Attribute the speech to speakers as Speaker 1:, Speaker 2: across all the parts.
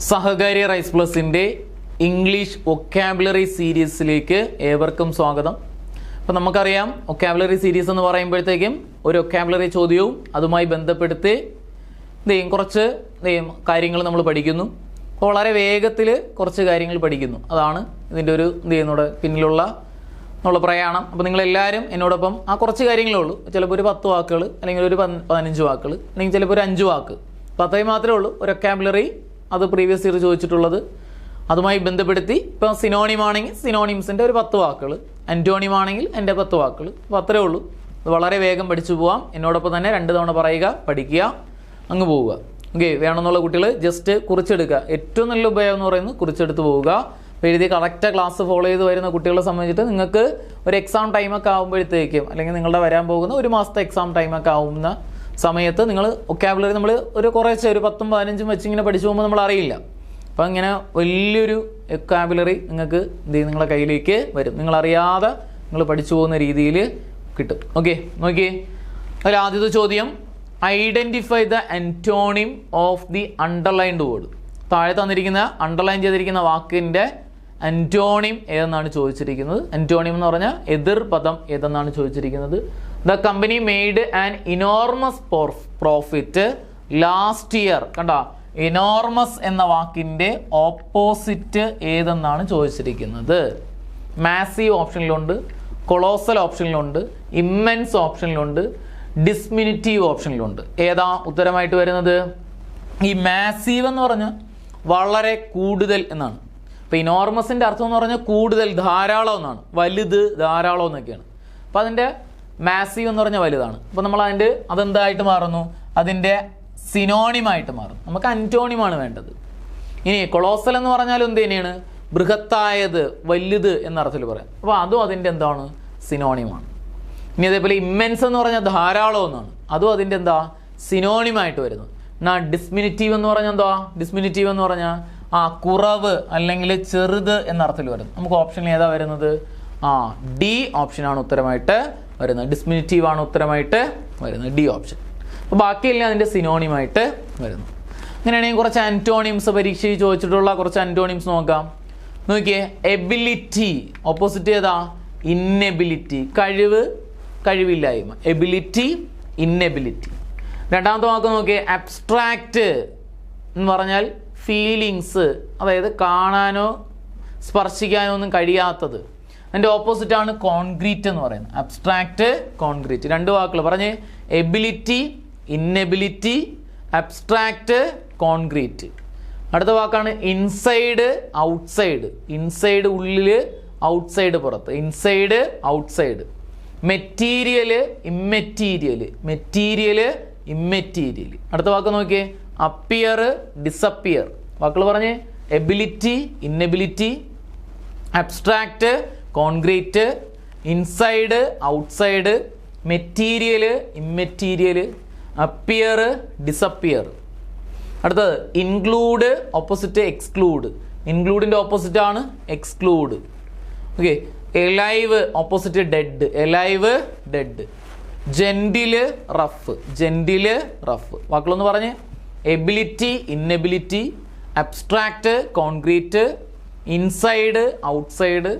Speaker 1: സഹകാരി rice പ്ലസിൻ്റെ English vocabulary സീരീസിലേക്ക് ഏവർക്കും സ്വാഗതം. അപ്പോൾ നമുക്കറിയാം വൊക്കാബുലറി സീരീസ് എന്ന് പറയുമ്പോഴത്തേക്കും ഒരു വൊക്കാബുലറി ചോദ്യവും അതുമായി ബന്ധപ്പെടുത്തി കുറച്ച് കാര്യങ്ങൾ നമ്മൾ പഠിക്കുന്നു. അപ്പോൾ വളരെ വേഗത്തിൽ കുറച്ച് കാര്യങ്ങൾ പഠിക്കുന്നു. അതാണ് ഇതിൻ്റെ ഒരു പിന്നിലുള്ള എന്നുള്ള പ്രയാണം. അപ്പോൾ നിങ്ങളെല്ലാവരും എന്നോടൊപ്പം ആ കുറച്ച് കാര്യങ്ങളേ ഉള്ളൂ. ചിലപ്പോൾ ഒരു 10 വാക്കുകൾ, അല്ലെങ്കിൽ ഒരു 15 വാക്കുകൾ, അല്ലെങ്കിൽ ചിലപ്പോൾ ഒരു 5 വാക്ക്, 10 മാത്രമേ ഉള്ളൂ. ഒരു വൊക്കാബുലറി അത് പ്രീവിയസ് ഇയർ ചോദിച്ചിട്ടുള്ളത് അതുമായി ബന്ധപ്പെടുത്തി. ഇപ്പോൾ സിനോണിം ആണെങ്കിൽ സിനോണിംസിൻ്റെ ഒരു 10 വാക്കുകൾ, ആൻറ്റോണിം ആണെങ്കിൽ എൻ്റെ 10 വാക്കുകൾ. അപ്പോൾ അത്രേ ഉള്ളൂ. അത് വളരെ വേഗം പഠിച്ചു പോവാം. എന്നോടൊപ്പം തന്നെ 2 തവണ പറയുക, പഠിക്കുക, അങ്ങ് പോവുക. ഓക്കെ, വേണമെന്നുള്ള കുട്ടികൾ ജസ്റ്റ് കുറിച്ചെടുക്കുക. ഏറ്റവും നല്ല ഉപയോഗം എന്ന് പറയുന്നത് കുറിച്ചെടുത്ത് പോവുക. അപ്പോൾ എഴുതി കറക്റ്റ് ക്ലാസ് ഫോളോ ചെയ്ത് വരുന്ന കുട്ടികളെ സംബന്ധിച്ചിട്ട് നിങ്ങൾക്ക് ഒരു എക്സാം ടൈമൊക്കെ ആകുമ്പോഴത്തേക്കും, അല്ലെങ്കിൽ നിങ്ങളുടെ വരാൻ പോകുന്ന ഒരു മാസത്തെ എക്സാം ടൈമൊക്കെ ആവുന്ന സമയത്ത് നിങ്ങൾ വൊക്കാബുലറി നമ്മൾ ഒരു കുറേശ്ശെ ഒരു 10ഉം 15ഉം വെച്ച് ഇങ്ങനെ പഠിച്ചു പോകുമ്പോൾ നമ്മൾ അറിയില്ല. അപ്പോൾ ഇങ്ങനെ വലിയൊരു വൊക്കാബുലറി നിങ്ങൾക്ക് നിങ്ങളുടെ കയ്യിലേക്ക് വരും. നിങ്ങളറിയാതെ നിങ്ങൾ പഠിച്ചു പോകുന്ന രീതിയിൽ കിട്ടും. ഓക്കെ, നോക്കിയേ. അതിൽ ആദ്യത്തെ ചോദ്യം, identify the antonym of the underlined word. താഴെ തന്നിരിക്കുന്ന അണ്ടർലൈൻ ചെയ്തിരിക്കുന്ന വാക്കിൻ്റെ ആൻറ്റോണിം ഏതെന്നാണ് ചോദിച്ചിരിക്കുന്നത്. ആൻറ്റോണിം എന്ന് പറഞ്ഞാൽ എതിർ പദം ഏതെന്നാണ് ചോദിച്ചിരിക്കുന്നത്. The company made an enormous profit last year. കണ്ട, ഇനോർമസ് എന്ന വാക്കിൻ്റെ ഓപ്പോസിറ്റ് ഏതെന്നാണ് ചോദിച്ചിരിക്കുന്നത്. മാസീവ് ഓപ്ഷനിലുണ്ട്, കൊളോസൽ ഓപ്ഷനിലുണ്ട്, ഇമ്മൻസ് ഓപ്ഷനിലുണ്ട്, ഡിസ്മിനിറ്റീവ് ഓപ്ഷനിലുണ്ട്. ഏതാ ഉത്തരമായിട്ട് വരുന്നത്? ഈ മാസീവ് എന്ന് പറഞ്ഞാൽ വളരെ കൂടുതൽ എന്നാണ്. അപ്പോൾ ഇനോർമസിൻ്റെ അർത്ഥം എന്ന് പറഞ്ഞാൽ കൂടുതൽ, ധാരാളം എന്നാണ്. വലുത്, ധാരാളം എന്നൊക്കെയാണ്. അപ്പോൾ അതിൻ്റെ മാസീവ് എന്ന് പറഞ്ഞാൽ വലുതാണ്. അപ്പോൾ നമ്മൾ അതെന്തായിട്ട് മാറുന്നു? അതിൻ്റെ സിനോണിമായിട്ട് മാറും. നമുക്ക് അൻറ്റോണിമാണ് വേണ്ടത്. ഇനി കൊളോസൽ എന്ന് പറഞ്ഞാൽ എന്ത് തന്നെയാണ്? ബൃഹത്തായത്, വലുത് എന്ന അർത്ഥത്തിൽ പറയാം. അപ്പോൾ അതും അതിൻ്റെ എന്താണ്? സിനോണിമാണ്. ഇനി അതേപോലെ ഇമ്മെൻസ് എന്ന് പറഞ്ഞാൽ ധാരാളം എന്നാണ്. അതും അതിൻ്റെ എന്താ? സിനോണിമായിട്ട് വരുന്നു. എന്നാ ഡിസ്മിനിറ്റീവ് എന്ന് പറഞ്ഞാൽ എന്താ? ഡിസ്മിനിറ്റീവ് എന്ന് പറഞ്ഞാൽ കുറവ് അല്ലെങ്കിൽ ചെറുത് എന്ന അർത്ഥത്തിൽ വരുന്നു. നമുക്ക് ഓപ്ഷനിൽ ഏതാ വരുന്നത്? ഡി ഓപ്ഷനാണ് ഉത്തരമായിട്ട് വരുന്നത്. ഡിസ്മിനിറ്റീവ് ആണ് ഉത്തരമായിട്ട് വരുന്നത്, ഡി ഓപ്ഷൻ. അപ്പോൾ ബാക്കിയെല്ലാം അതിൻ്റെ സിനോണിമായിട്ട് വരുന്നു. അങ്ങനെയാണെങ്കിൽ കുറച്ച് ആൻറ്റോണിംസ് പരീക്ഷയിൽ ചോദിച്ചിട്ടുള്ള കുറച്ച് ആൻറ്റോണിംസ് നോക്കാം. നോക്കിയേ, എബിലിറ്റി ഓപ്പോസിറ്റ് ഏതാ? ഇന്നെബിലിറ്റി. കഴിവ്, കഴിവില്ലായ്മ. എബിലിറ്റി, ഇന്നെബിലിറ്റി. രണ്ടാമത്തെ വാക്ക് നോക്കിയേ, അബ്സ്ട്രാക്റ്റ് എന്ന് പറഞ്ഞാൽ ഫീലിങ്സ്, അതായത് കാണാനോ സ്പർശിക്കാനോ ഒന്നും കഴിയാത്തത്. അതിൻ്റെ ഓപ്പോസിറ്റാണ് കോൺക്രീറ്റ് എന്ന് പറയുന്നത്. Abstract, concrete. 2 വാക്കുകൾ പറഞ്ഞ്, എബിലിറ്റി, ഇന്നെബിലിറ്റി, അബ്സ്ട്രാക്റ്റ്, കോൺക്രീറ്റ്. അടുത്ത വാക്കാണ് ഇൻസൈഡ്, ഔട്ട്സൈഡ്. ഇൻസൈഡ് ഉള്ളിൽ, ഔട്ട്സൈഡ് പുറത്ത്. Inside, outside. Material, immaterial. Material, immaterial. അടുത്ത വാക്ക് നോക്കിയേ, അപ്പിയർ, ഡിസപ്പിയർ. വാക്കുകൾ പറഞ്ഞ്, ability, inability, abstract, concrete, inside, outside, material, immaterial, appear, disappear. അടുത്തത് ഇൻക്ലൂഡ്, ഓപ്പോസിറ്റ് എക്സ്ക്ലൂഡ്. ഇൻക്ലൂഡിൻ്റെ ഓപ്പോസിറ്റ് ആണ് exclude. Okay, alive opposite dead. Alive, dead. Gentle, rough. Gentle, rough. വാക്കുകളൊന്ന് പറഞ്ഞ്, ability, inability, abstract, concrete, inside, outside,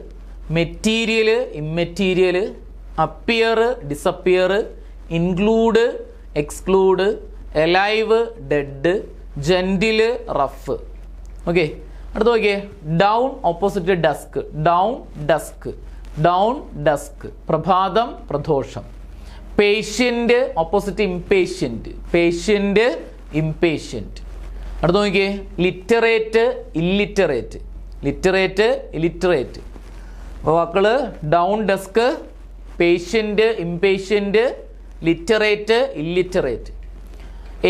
Speaker 1: material, immaterial, appear, disappear, include, exclude, alive, dead, gentle, rough. Okay, അടുത്ത് നോക്കിയേ, dawn opposite dusk. Dawn, dusk. Dawn, dusk. പ്രഭാതം, പ്രദോഷം. Patient opposite impatient. Patient, impatient. അടുത്ത് നോക്കിയേ, literate, illiterate. Literate, illiterate. വാക്കുകൾ dawn, dusk, patient, impatient, literate, illiterate.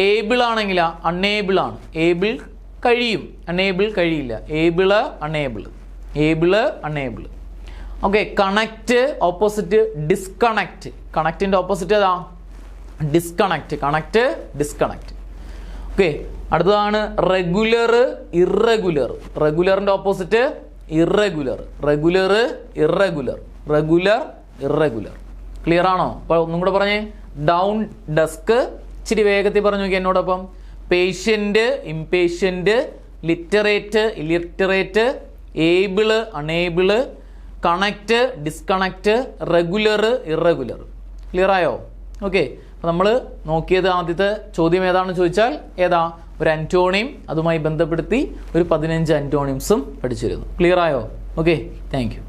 Speaker 1: Able ആണെങ്കിൽ unable ആണ്. Able കഴിയും, അൺഏബിൾ കഴിയില്ല. Able, unable. Able, unable. Okay, connect opposite disconnect. കണക്റ്റിൻ്റെ ഓപ്പോസിറ്റ് ഏതാ? ഡിസ്കണക്റ്റ്. Connect, disconnect. ഓക്കെ, അടുത്തതാണ് റെഗുലർ, ഇറഗുലർ. റെഗുലറിൻ്റെ opposite irregular. Regular, irregular. Regular, irregular. Clear ആണോ? അപ്പോൾ ഒന്നും കൂടെ പറഞ്ഞേ, ഡൗൺ, ഡസ്ക്. ഇച്ചിരി വേഗത്തിൽ പറഞ്ഞു നോക്കി എന്നോടൊപ്പം. Patient, impatient, literate illiterate, able unable, connect disconnect, regular irregular. Clear ആയോ? ഓക്കെ. അപ്പോൾ നമ്മൾ നോക്കിയത് ആദ്യത്തെ ചോദ്യം ഏതാണെന്ന് ചോദിച്ചാൽ ഏതാ? ഒരു ആൻറ്റോണിയം, അതുമായി ബന്ധപ്പെടുത്തി ഒരു 15 ആൻറ്റോണിയംസും പഠിച്ചിരുന്നു. ക്ലിയർ ആയോ? Okay, thank you.